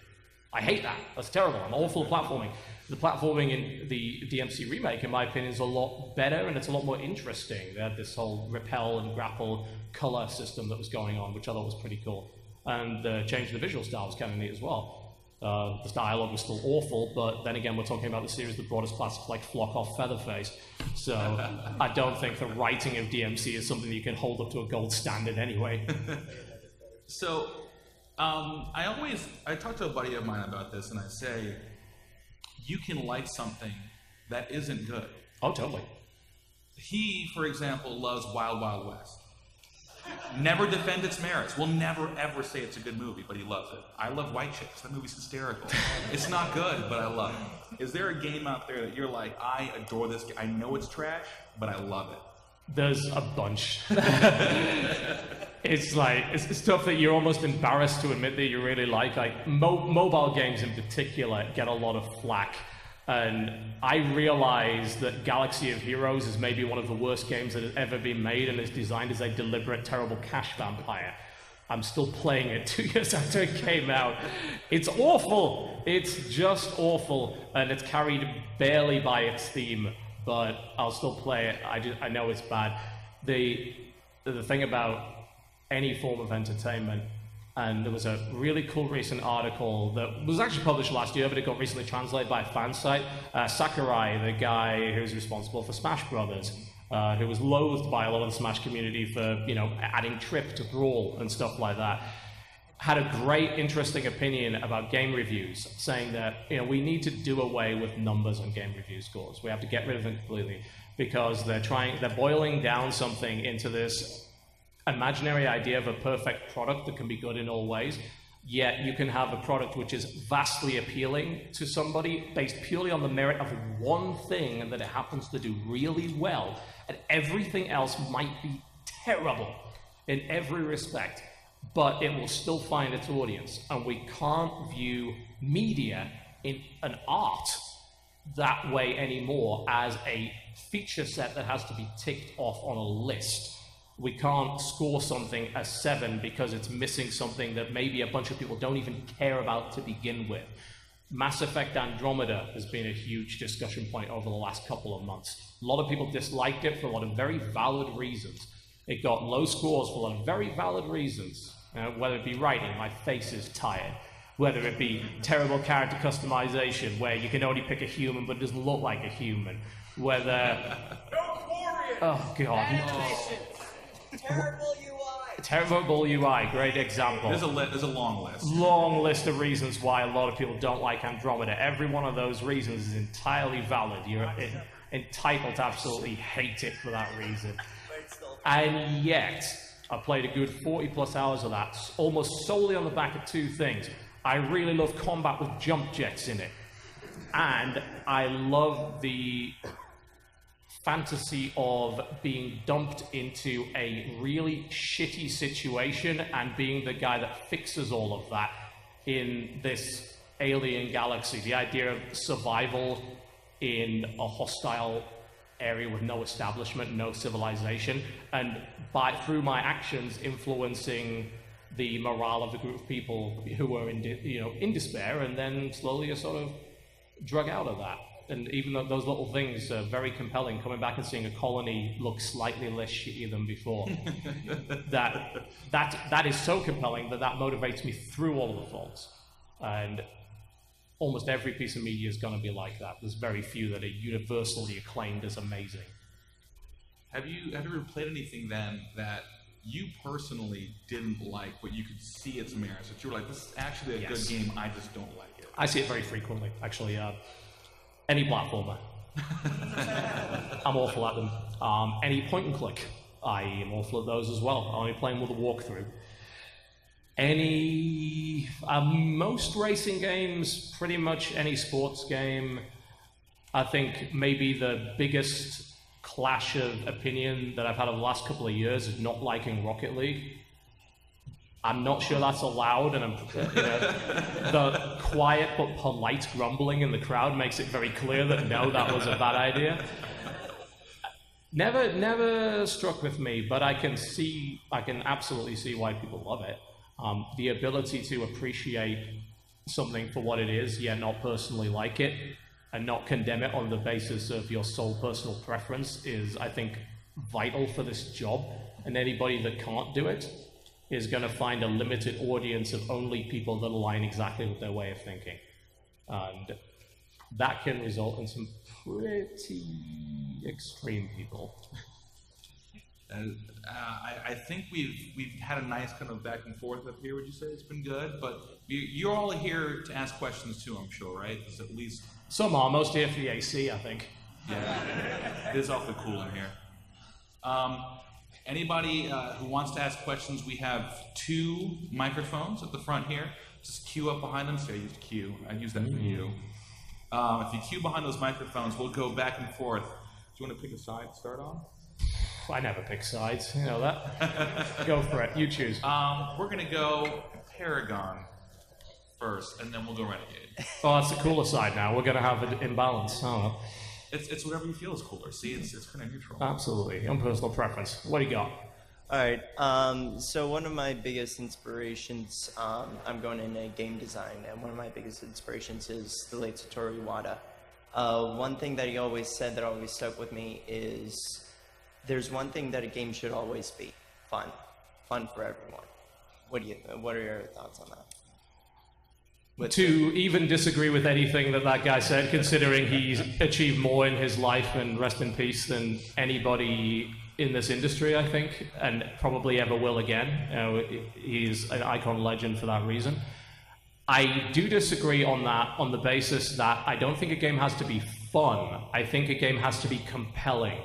I hate that. That's terrible. I'm awful at platforming. The platforming in the DMC remake, in my opinion, is a lot better and it's a lot more interesting. They had this whole repel and grapple color system that was going on, which I thought was pretty cool. And the change in the visual style was kind of neat as well. The dialogue was still awful, but then again, we're talking about the series that brought us classics like Flock Off Featherface. So I don't think the writing of DMC is something that you can hold up to a gold standard anyway. So I talk to a buddy of mine about this, and I say, you can like something that isn't good. Oh, totally. He, for example, loves Wild Wild West. Never defend its merits. Will never ever say it's a good movie, but he loves it. I love White Chicks. That movie's hysterical. It's not good, but I love it. Is there a game out there that you're like, I adore this game. I know it's trash, but I love it? There's a bunch. It's like, it's stuff that you're almost embarrassed to admit that you really like. Like mobile games in particular get a lot of flack. And I realize that Galaxy of Heroes is maybe one of the worst games that has ever been made and is designed as a deliberate, terrible cash vampire. I'm still playing it 2 years after it came out. It's awful. It's just awful. And it's carried barely by its theme, but I'll still play it. I know it's bad. The thing about any form of entertainment, and there was a really cool recent article that was actually published last year, but it got recently translated by a fan site. Sakurai, the guy who's responsible for Smash Brothers, who was loathed by a lot of the Smash community for, adding Trip to Brawl and stuff like that, had a great, interesting opinion about game reviews, saying that, we need to do away with numbers on game review scores. We have to get rid of them completely because they're boiling down something into this imaginary idea of a perfect product that can be good in all ways, yet you can have a product which is vastly appealing to somebody based purely on the merit of one thing and that it happens to do really well, and everything else might be terrible in every respect, but it will still find its audience. And we can't view media in an art that way anymore, as a feature set that has to be ticked off on a list. We can't score something a 7 because it's missing something that maybe a bunch of people don't even care about to begin with. Mass Effect Andromeda has been a huge discussion point over the last couple of months. A lot of people disliked it for a lot of very valid reasons. It got low scores for a lot of very valid reasons. Whether it be writing, my face is tired. Whether it be terrible character customization, where you can only pick a human but it doesn't look like a human. Whether... Oh, God. Terrible UI, great example. There's a long list. Long list of reasons why a lot of people don't like Andromeda. Every one of those reasons is entirely valid. You're entitled to absolutely hate it for that reason. And yet, I played a good 40 plus hours of that, almost solely on the back of two things. I really love combat with jump jets in it. And I love the fantasy of being dumped into a really shitty situation and being the guy that fixes all of that in this alien galaxy. The idea of survival in a hostile area with no establishment, no civilization, and through my actions influencing the morale of the group of people who were in despair, and then slowly are sort of drug out of that. And even though those little things are very compelling, coming back and seeing a colony look slightly less shitty than before, that is so compelling that motivates me through all of the faults. And almost every piece of media is going to be like that. There's very few that are universally acclaimed as amazing. Have you ever played anything then that you personally didn't like, but you could see its merits? That you were like, this is actually a good game, I just don't like it. I see it very frequently, actually. Any platformer. I'm awful at them. Any point and click. I am awful at those as well. I only play them with a walkthrough. Most racing games, pretty much any sports game. I think maybe the biggest clash of opinion that I've had over the last couple of years is not liking Rocket League. I'm not sure that's allowed, and the quiet but polite grumbling in the crowd makes it very clear that no, that was a bad idea. Never struck with me, but I can absolutely see why people love it. The ability to appreciate something for what it is, yet not personally like it, and not condemn it on the basis of your sole personal preference is, I think, vital for this job. And anybody that can't do it is going to find a limited audience of only people that align exactly with their way of thinking. And that can result in some pretty extreme people. I think we've had a nice kind of back and forth up here. Would you say it's been good? But you're all here to ask questions too, I'm sure, right? There's at least some are. Most here for the AC, I think. Yeah, it is awfully cool in here. Anybody who wants to ask questions, we have 2 microphones at the front here. Just queue up behind them. So I used queue. I use that for you. If you queue behind those microphones, we'll go back and forth. Do you want to pick a side to start on? I never pick sides, you know that. Go for it, you choose. We're gonna go Paragon first, and then we'll go Renegade. Oh, that's the cooler side now. We're gonna have an imbalance. Oh. It's whatever you feel is cooler. See, it's kind of neutral. Absolutely, own personal preference. What do you got? All right. So one of my biggest inspirations, I'm going into game design, and one of my biggest inspirations is the late Satoru Iwata. One thing that he always said that always stuck with me is, there's one thing that a game should always be: fun for everyone. What are your thoughts on that? To even disagree with anything that guy said, considering he's achieved more in his life, and rest in peace, than anybody in this industry, I think, and probably ever will again. You know, he's an icon legend for that reason. I do disagree on that on the basis that I don't think a game has to be fun. I think a game has to be compelling.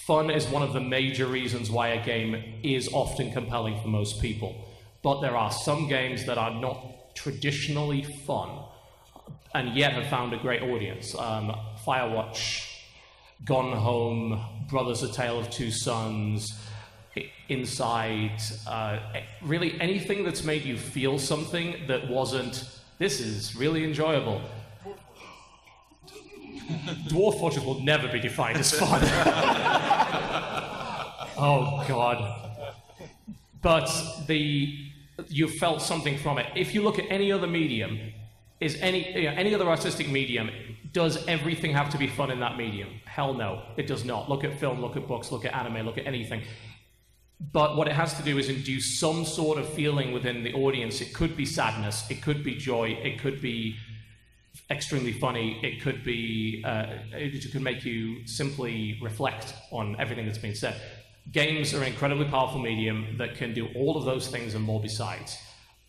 Fun is one of the major reasons why a game is often compelling for most people. But there are some games that are not traditionally fun and yet have found a great audience. Firewatch, Gone Home, Brothers: A Tale of Two Sons, Inside, really anything that's made you feel something that wasn't, this is really enjoyable. Dwarf Fortress will never be defined as fun. Oh, God. But you felt something from it. If you look at any other medium, any other artistic medium, does everything have to be fun in that medium? Hell no, it does not. Look at film, look at books, look at anime, look at anything. But what it has to do is induce some sort of feeling within the audience. It could be sadness, it could be joy, it could be extremely funny, it could be, it could make you simply reflect on everything that's been said. Games are an incredibly powerful medium that can do all of those things and more besides.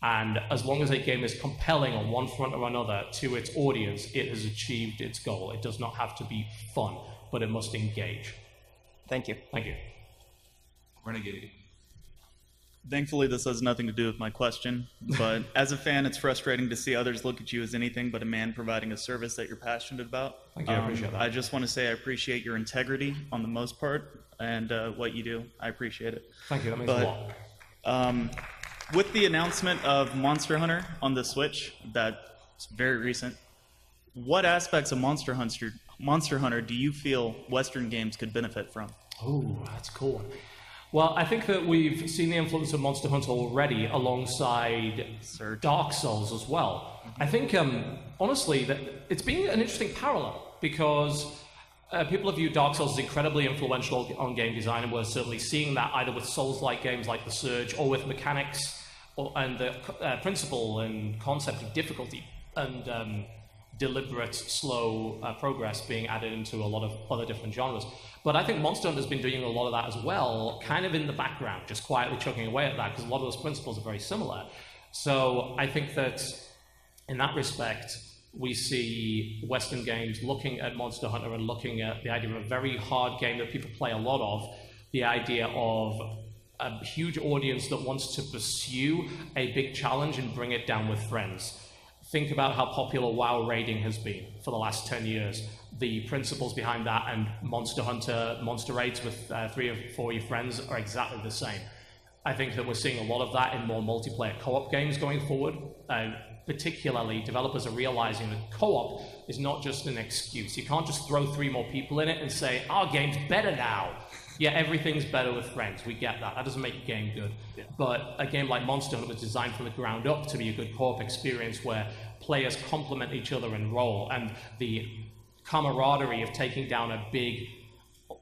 And as long as a game is compelling on one front or another to its audience, it has achieved its goal. It does not have to be fun, but it must engage. Thank you. Thank you. Renegade. Thankfully, this has nothing to do with my question, but as a fan, it's frustrating to see others look at you as anything but a man providing a service that you're passionate about. Thank you, I appreciate that. I just want to say I appreciate your integrity on the most part, and what you do. I appreciate it. Thank you, that means a lot. With the announcement of Monster Hunter on the Switch, that's very recent, what aspects of Monster Hunter do you feel Western games could benefit from? Oh, that's a cool one. Well, I think that we've seen the influence of Monster Hunter already alongside Dark Souls as well. I think, honestly, that it's been an interesting parallel because people have viewed Dark Souls as incredibly influential on game design, and we're certainly seeing that either with Souls-like games like The Surge or with mechanics and the principle and concept of difficulty and deliberate, slow progress being added into a lot of other different genres. But I think Monster Hunter's been doing a lot of that as well, kind of in the background, just quietly chugging away at that, because a lot of those principles are very similar. So I think that in that respect, we see Western games looking at Monster Hunter and looking at the idea of a very hard game that people play a lot of, the idea of a huge audience that wants to pursue a big challenge and bring it down with friends. Think about how popular WoW raiding has been for the last 10 years. The principles behind that and Monster Hunter, monster raids with 3 or 4 of your friends are exactly the same. I think that we're seeing a lot of that in more multiplayer co-op games going forward. Particularly, developers are realizing that co-op is not just an excuse. You can't just throw 3 more people in it and say, our game's better now. Yeah, everything's better with friends. We get that. That doesn't make a game good. Yeah. But a game like Monster Hunter was designed from the ground up to be a good co-op experience where players complement each other and roll, and the camaraderie of taking down a big,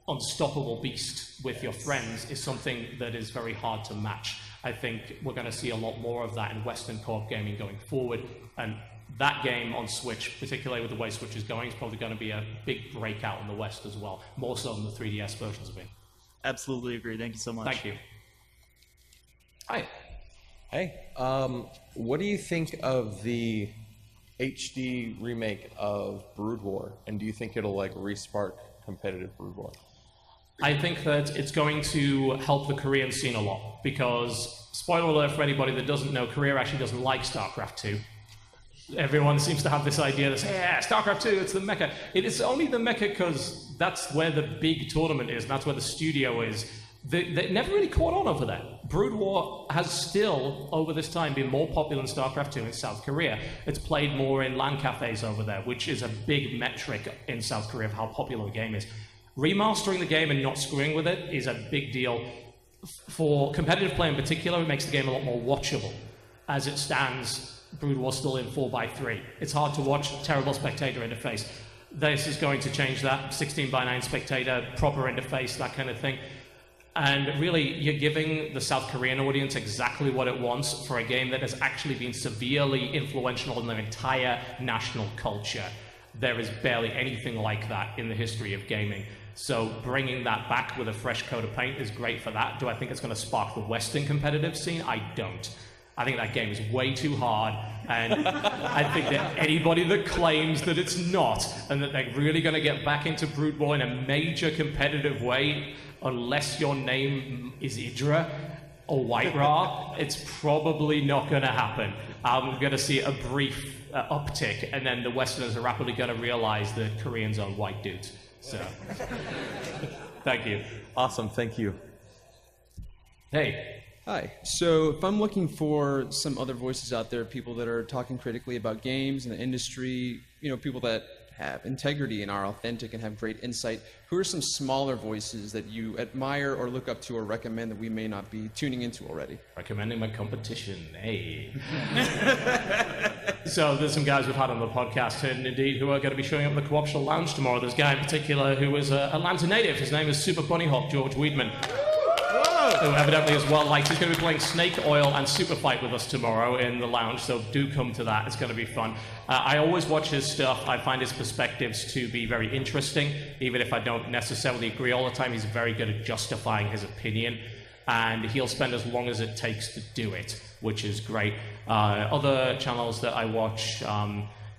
unstoppable beast with your friends is something that is very hard to match. I think we're going to see a lot more of that in Western co-op gaming going forward. And that game on Switch, particularly with the way Switch is going, is probably going to be a big breakout in the West as well, more so than the 3DS versions have been. Absolutely agree. Thank you so much. Thank you. Hi. Hey, what do you think of the HD remake of Brood War, and do you think it'll like re-spark competitive Brood War? I think that it's going to help the Korean scene a lot, because, spoiler alert for anybody that doesn't know, Korea actually doesn't like StarCraft 2. Everyone seems to have this idea that, yeah, StarCraft 2, it's the mecca. It is only the mecca because that's where the big tournament is, and that's where the studio is. They never really caught on over there. Brood War has still, over this time, been more popular than StarCraft 2 in South Korea. It's played more in LAN cafes over there, which is a big metric in South Korea of how popular the game is. Remastering the game and not screwing with it is a big deal. For competitive play in particular, it makes the game a lot more watchable. As it stands, Brood War's still in 4x3. It's hard to watch, terrible spectator interface. This is going to change that, 16:9 spectator, proper interface, that kind of thing. And really, you're giving the South Korean audience exactly what it wants for a game that has actually been severely influential in their entire national culture. There is barely anything like that in the history of gaming. So bringing that back with a fresh coat of paint is great for that. Do I think it's going to spark the Western competitive scene? I don't. I think that game is way too hard, and I think that anybody that claims that it's not, and that they're really going to get back into Brood War in a major competitive way, unless your name is Idra or White Ra, it's probably not going to happen. We're going to see a brief uptick, and then the Westerners are rapidly going to realize that Koreans are white dudes. So, thank you. Awesome, thank you. Hey. Hi. So if I'm looking for some other voices out there, people that are talking critically about games and the industry, you know, people that have integrity and are authentic and have great insight, who are some smaller voices that you admire or look up to or recommend that we may not be tuning into already? Recommending my competition, hey. So there's some guys we've had on the podcast, and indeed, who are going to be showing up in the Co-optional Lounge tomorrow. There's a guy in particular who is a Atlanta native. His name is Super Bunny Hop George Weedman. Who evidently is well liked. He's going to be playing Snake Oil and Super Fight with us tomorrow in the lounge, so do come to that. It's going to be fun. I always watch his stuff. I find his perspectives to be very interesting, even if I don't necessarily agree all the time. He's very good at justifying his opinion, and he'll spend as long as it takes to do it, which is great. Other channels that I watch,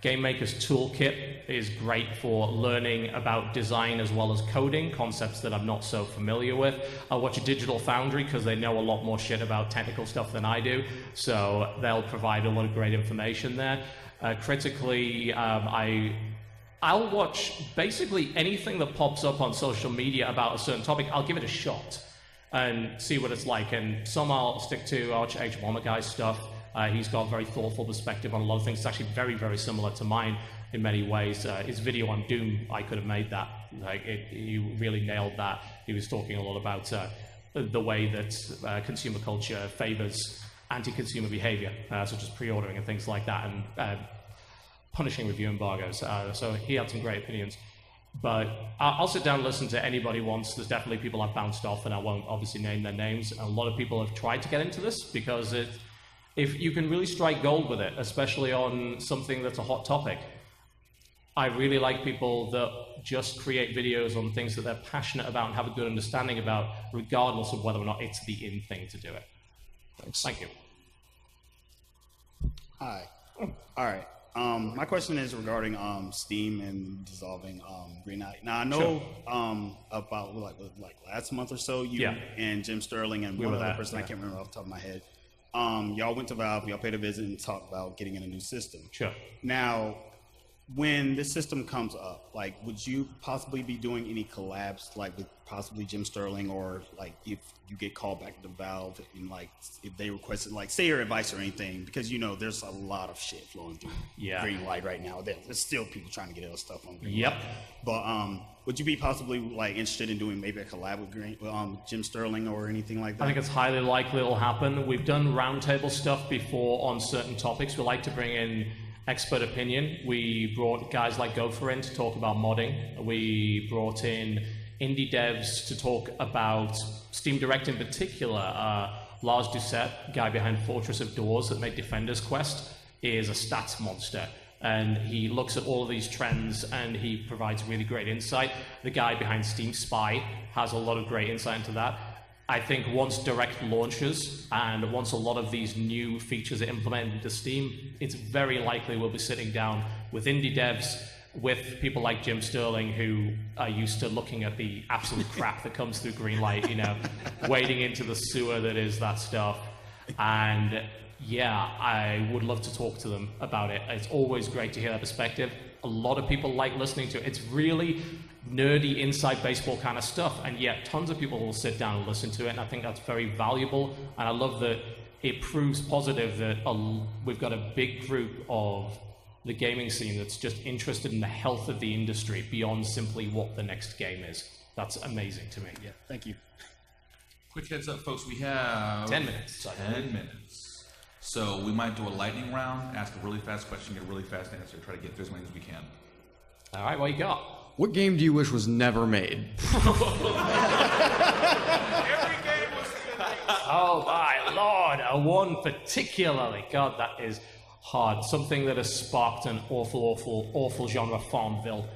Game Maker's Toolkit is great for learning about design as well as coding, concepts that I'm not so familiar with. I watch Digital Foundry because they know a lot more shit about technical stuff than I do, so they'll provide a lot of great information there. Critically, I'll watch basically anything that pops up on social media about a certain topic. I'll give it a shot and see what it's like, and some I'll stick to. I'll watch MomoCon's stuff. He's got a very thoughtful perspective on a lot of things. It's actually very, very similar to mine in many ways. His video on Doom, I could have made that. He really nailed that. He was talking a lot about the way that consumer culture favors anti-consumer behavior, such as pre-ordering and things like that, and punishing review embargoes. So he had some great opinions. But I'll sit down and listen to anybody once. There's definitely people I've bounced off, and I won't obviously name their names. A lot of people have tried to get into this because if you can really strike gold with it, especially on something that's a hot topic. I really like people that just create videos on things that they're passionate about and have a good understanding about, regardless of whether or not it's the in thing to do it. Thanks. Thank you. Hi. All right. My question is regarding Steam and dissolving Green Knight. Now I know about like last month or so, you and Jim Sterling and one other person I can't remember off the top of my head. Y'all went to Valve, y'all paid a visit and talked about getting in a new system. Sure. Now, when this system comes up, like, would you possibly be doing any collabs, like with possibly Jim Sterling, or like if you get called back to Valve and like if they requested, like, say your advice or anything, because you know there's a lot of shit flowing through Green Light right now. There's still people trying to get other stuff on Green Light. But would you be possibly like interested in doing maybe a collab with Jim Sterling or anything like that? I think it's highly likely it'll happen. We've done roundtable stuff before on certain topics. We like to bring in expert opinion. We brought guys like Gopher in to talk about modding. We brought in indie devs to talk about Steam Direct in particular. Lars Doucette, guy behind Fortress of Doors that made Defender's Quest, is a stats monster. And he looks at all of these trends and he provides really great insight. The guy behind Steam Spy has a lot of great insight into that. I think once Direct launches and once a lot of these new features are implemented into Steam, it's very likely we'll be sitting down with indie devs, with people like Jim Sterling, who are used to looking at the absolute crap that comes through Greenlight, you know, wading into the sewer that is that stuff. And yeah, I would love to talk to them about it. It's always great to hear their perspective. A lot of people like listening to it. It's really nerdy, inside baseball kind of stuff, and yet tons of people will sit down and listen to it, and I think that's very valuable. And I love that it proves positive that we've got a big group of the gaming scene that's just interested in the health of the industry beyond simply what the next game is. That's amazing to me. Yeah, thank you. Quick heads up, folks. We have 10 minutes. 10 minutes. So we might do a lightning round, ask a really fast question, get a really fast answer, try to get through as many as we can. All right, what you got? What game do you wish was never made? Oh my lord, one particularly. God, that is hard. Something that has sparked an awful genre, Farmville.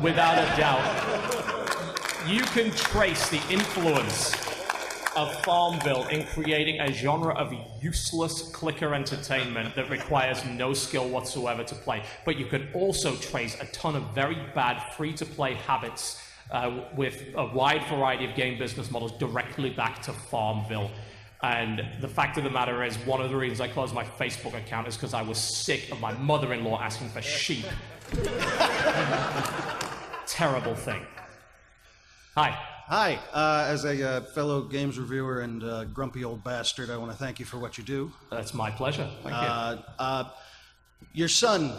Without a doubt. You can trace the influence of Farmville in creating a genre of useless clicker entertainment that requires no skill whatsoever to play. But you could also trace a ton of very bad free-to-play habits with a wide variety of game business models directly back to Farmville. And the fact of the matter is, one of the reasons I closed my Facebook account is because I was sick of my mother-in-law asking for sheep. Terrible thing. Hi. Hi, as a fellow games reviewer and grumpy old bastard, I want to thank you for what you do. That's my pleasure. Thank you. Your son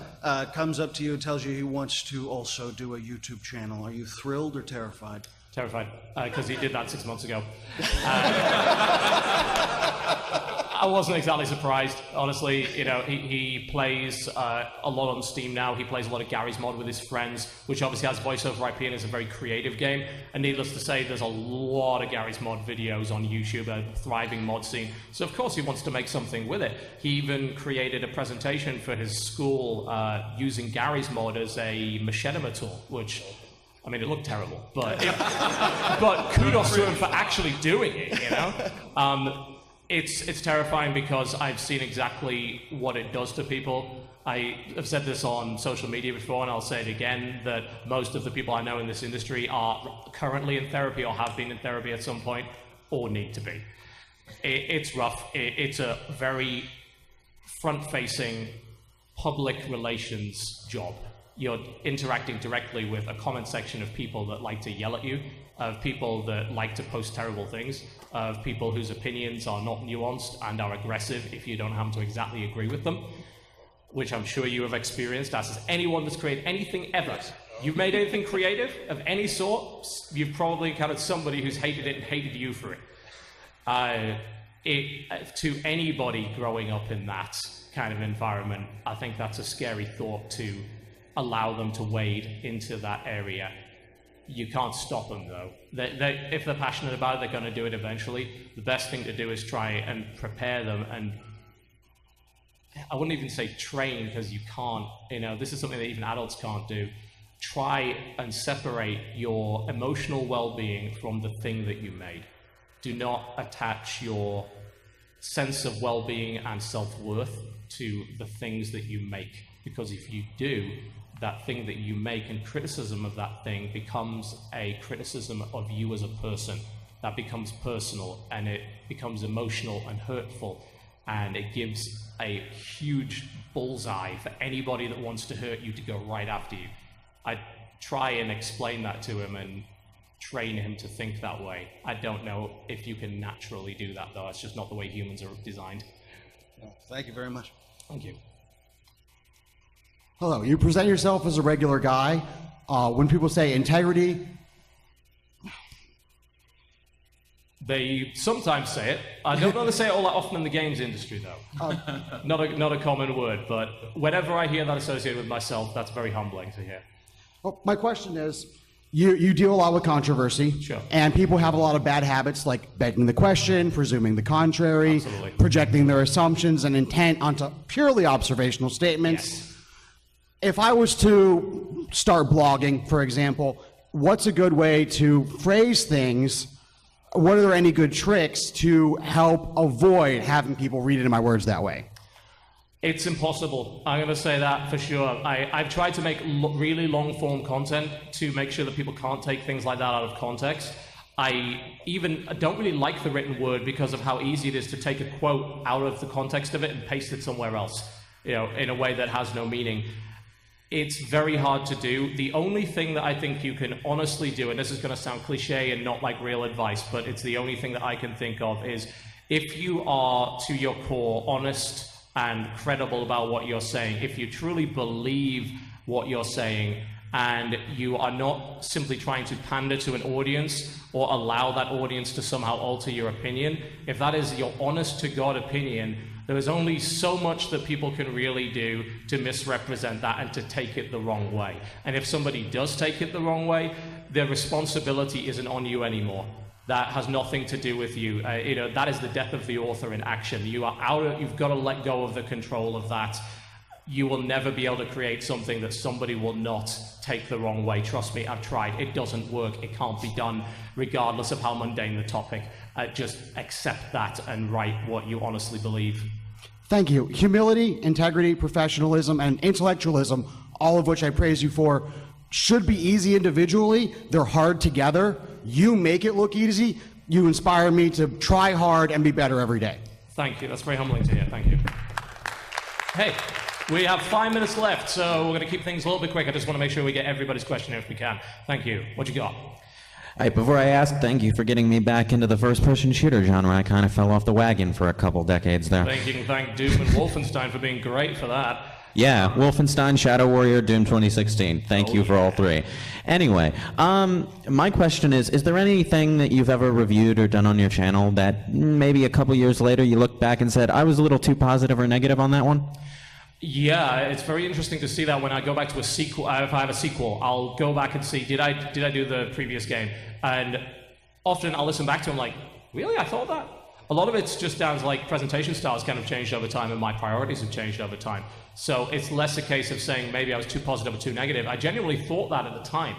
comes up to you and tells you he wants to also do a YouTube channel. Are you thrilled or terrified? Terrified, because he did that 6 months ago. I wasn't exactly surprised, honestly. You know, he plays a lot on Steam now. He plays a lot of Garry's Mod with his friends, which obviously has voice over IP and is a very creative game. And needless to say, there's a lot of Garry's Mod videos on YouTube, a thriving mod scene. So of course he wants to make something with it. He even created a presentation for his school using Garry's Mod as a machinima tool, which, I mean, it looked terrible, but but kudos to him for actually doing it, you know? It's terrifying because I've seen exactly what it does to people. I have said this on social media before, and I'll say it again, that most of the people I know in this industry are currently in therapy or have been in therapy at some point or need to be. It's rough. It's a very front-facing public relations job. You're interacting directly with a comment section of people that like to yell at you, of people that like to post terrible things, of people whose opinions are not nuanced and are aggressive if you don't happen to exactly agree with them, which I'm sure you have experienced, as has anyone that's created anything ever. You've made anything creative of any sort, you've probably encountered somebody who's hated it and hated you for it. To anybody growing up in that kind of environment, I think that's a scary thought to allow them to wade into that area. You can't stop them, though. If they're passionate about it, they're going to do it eventually. The best thing to do is try and prepare them, and I wouldn't even say train, because you can't, you know, this is something that even adults can't do. Try and separate your emotional well-being from the thing that you made. Do not attach your sense of well-being and self-worth to the things that you make, because if you do, that thing that you make and criticism of that thing becomes a criticism of you as a person. That becomes personal, and it becomes emotional and hurtful, and it gives a huge bullseye for anybody that wants to hurt you to go right after you. I try and explain that to him and train him to think that way. I don't know if you can naturally do that, though. It's just not the way humans are designed. Well, thank you very much. Thank you. Hello, you present yourself as a regular guy. When people say integrity, they sometimes say it. I don't know they say it all that often in the games industry, though. Not a common word, but whenever I hear that associated with myself, that's very humbling to hear. well, my question is, you deal a lot with controversy, Sure. and people have a lot of bad habits like begging the question, presuming the contrary, Absolutely. projecting their assumptions and intent onto purely observational statements. Yes. If I was to start blogging, for example, what's a good way to phrase things? What are there any good tricks to help avoid having people read into my words that way? It's impossible. I'm going to say that for sure. I've tried to make really long-form content to make sure that people can't take things like that out of context. I don't really like the written word because of how easy it is to take a quote out of the context of it and paste it somewhere else, in a way that has no meaning. It's very hard to do. The only thing that I think you can honestly do, and this is going to sound cliche and not like real advice, but it's the only thing that I can think of, is if you are, to your core, honest and credible about what you're saying, if you truly believe what you're saying, and you are not simply trying to pander to an audience or allow that audience to somehow alter your opinion, if that is your honest-to-God opinion, there is only so much that people can really do to misrepresent that and to take it the wrong way. And if somebody does take it the wrong way, their responsibility isn't on you anymore. That has nothing to do with you. That is the death of the author in action. You've got to let go of the control of that. You will never be able to create something that somebody will not take the wrong way. Trust me, I've tried. It doesn't work. It can't be done, regardless of how mundane the topic. Just accept that and write what you honestly believe. Thank you. Humility, integrity, professionalism, and intellectualism, all of which I praise you for, should be easy individually. They're hard together. You make it look easy. You inspire me to try hard and be better every day. Thank you. That's very humbling to hear. Thank you. Hey, we have 5 minutes left, so we're going to keep things a little bit quick. I just want to make sure we get everybody's question in if we can. Thank you. What you got? All right, before I ask, thank you for getting me back into the first-person shooter genre. I kind of fell off the wagon for a couple decades there. Thank Doom and Wolfenstein for being great for that. Yeah, Wolfenstein, Shadow Warrior, Doom 2016. Thank you for all three. Anyway, my question is there anything that you've ever reviewed or done on your channel that maybe a couple years later you look back and said, I was a little too positive or negative on that one? Yeah, it's very interesting to see that when I go back to a sequel. If I have a sequel, I'll go back and see, did I do the previous game? And often I'll listen back to them like, really? I thought that? A lot of it's just down to like presentation styles kind of changed over time and my priorities have changed over time. So it's less a case of saying maybe I was too positive or too negative. I genuinely thought that at the time,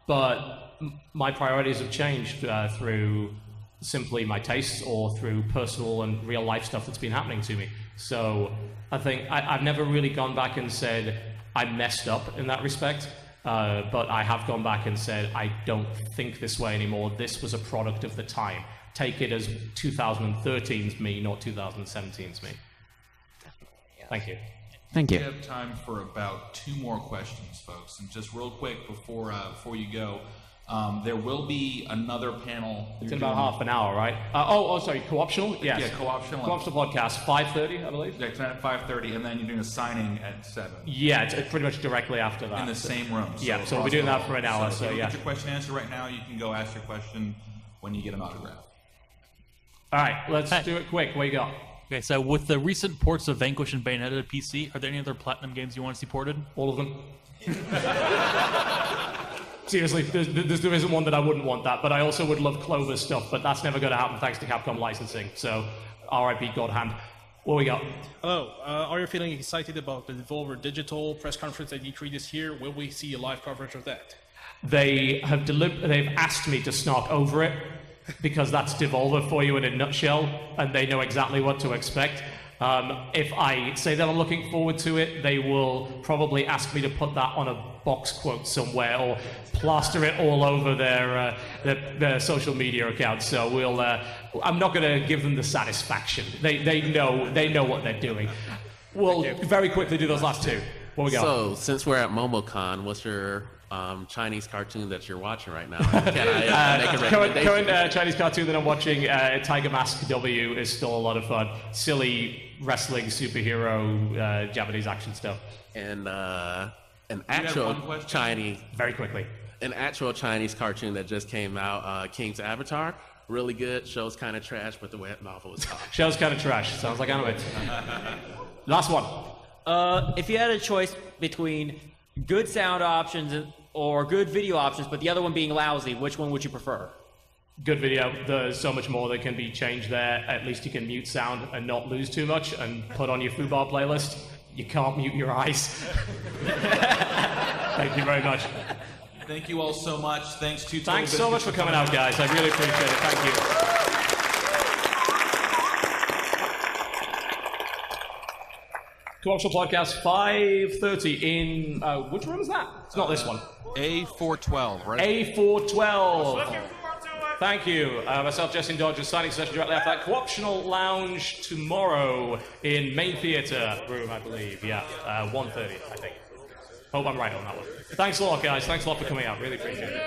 but my priorities have changed through simply my tastes or through personal and real life stuff that's been happening to me. So I think I've never really gone back and said I messed up in that respect, but I have gone back and said I don't think this way anymore. This was a product of the time. Take it as 2013's me, not 2017's me. Thank you. Thank you. We have time for about 2 more questions, folks. And just real quick before you go, there will be another panel. It's in about half an hour, right? Sorry, co-optional? Yes. Yeah, co-optional. Co-optional podcast, 5:30, I believe? Yeah, tonight at 5:30, and then you're doing a signing at 7. Yeah, it's pretty much directly after that. In the same room. Yeah, so we'll be doing that for an hour, So if you yeah. get your question answered right now, you can go ask your question when you get an autograph. All right, let's do it quick. What you got? Okay, so with the recent ports of Vanquish and Bayonetta to PC, are there any other Platinum games you want to see ported? All of them. Seriously, there isn't one that I wouldn't want that, but I also would love Clover's stuff, but that's never going to happen thanks to Capcom licensing, so RIP God hand. What we got? Hello, are you feeling excited about the Devolver Digital press conference at E3 this year? Will we see a live coverage of that? They've asked me to snark over it, because that's Devolver for you in a nutshell, and they know exactly what to expect. If I say that I'm looking forward to it, they will probably ask me to put that on a box quote somewhere or plaster it all over their social media accounts. So I'm not going to give them the satisfaction. They know what they're doing. We'll very quickly do those last 2. What we got? So since we're at MomoCon, what's your Chinese cartoon that you're watching right now? Can I make a recommendation? Current Chinese cartoon that I'm watching, Tiger Mask W, is still a lot of fun. Silly wrestling superhero Japanese action stuff. And an actual Chinese, very quickly, an actual Chinese cartoon that just came out, King's Avatar. Really good. Show's kind of trash, but the web novel is hot. Show's kind of trash. Sounds like anime. Last one. If you had a choice between good sound options or good video options, but the other one being lousy, which one would you prefer? Good video. There's so much more that can be changed there. At least you can mute sound and not lose too much and put on your FUBAR playlist. You can't mute your eyes. Thank you very much. Thank you all so much. Thanks to Thanks so much for coming out, guys. I really appreciate it. Thank you. Commercial Podcast 5:30 in which room is that? It's not this one. A412, right? A412. Thank you. Myself, Jesse Dodger, signing session directly after that. Co-optional Lounge tomorrow in Main Theatre room, I believe. Yeah, 1:30, I think. Hope I'm right on that one. Thanks a lot, guys. Thanks a lot for coming out. Really appreciate it.